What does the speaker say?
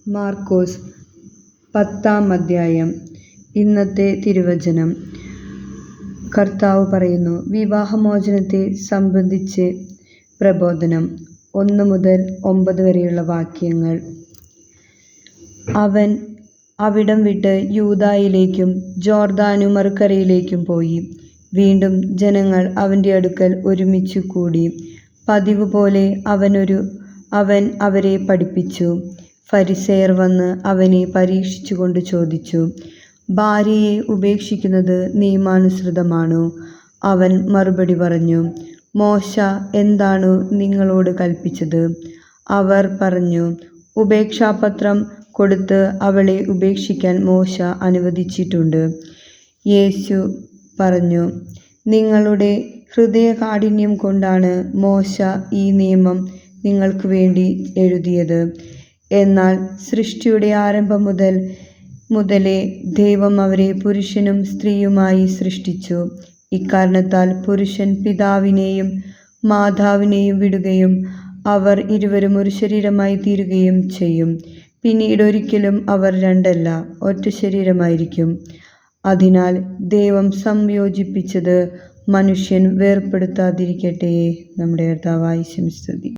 മാർക്കോസ് 10-ാം അധ്യായം. ഇന്നത്തെ തിരുവചനം. കർത്താവ് പറയുന്നു, വിവാഹമോചനത്തെ സംബന്ധിച്ച് പ്രബോധനം. 1 മുതൽ 9 വരെയുള്ള വാക്യങ്ങൾ. അവൻ അവിടം വിട്ട് യൂദായിലേക്കും ജോർദാനു മറുകരയിലേക്കും പോയി. വീണ്ടും ജനങ്ങൾ അവൻ്റെ അടുക്കൽ ഒരുമിച്ചു കൂടി. പതിവ് പോലെ അവൻ അവരെ പഠിപ്പിച്ചു. ഫരിസേയർ വന്ന് അവനെ പരീക്ഷിച്ചുകൊണ്ട് ചോദിച്ചു, ഭാര്യയെ ഉപേക്ഷിക്കുന്നത് നിയമാനുസൃതമാണോ? അവൻ മറുപടി പറഞ്ഞു, മോശ എന്താണു നിങ്ങളോട് കൽപ്പിച്ചത്? അവർ പറഞ്ഞു, ഉപേക്ഷാപത്രം കൊടുത്ത് അവളെ ഉപേക്ഷിക്കാൻ മോശ അനുവദിച്ചിട്ടുണ്ട്. യേശു പറഞ്ഞു, നിങ്ങളുടെ ഹൃദയകാഠിന്യം കൊണ്ടാണ് മോശ ഈ നിയമം നിങ്ങൾക്ക് വേണ്ടി എഴുതിയത്. എന്നാൽ സൃഷ്ടിയുടെ ആരംഭം മുതലേ ദൈവം അവരെ പുരുഷനും സ്ത്രീയുമായി സൃഷ്ടിച്ചു. ഇക്കാരണത്താൽ പുരുഷൻ പിതാവിനെയും മാതാവിനെയും വിടുകയും അവർ ഇരുവരും ഒരു ശരീരമായി തീരുകയും ചെയ്യും. പിന്നീട് ഒരിക്കലും അവർ രണ്ടല്ല, ഒറ്റ ശരീരമായിരിക്കും. അതിനാൽ ദൈവം സംയോജിപ്പിച്ചത് മനുഷ്യൻ വേർപെടുത്താതിരിക്കട്ടെ. നമ്മുടെ കർത്താവായ യേശുവിനെ സ്തുതി.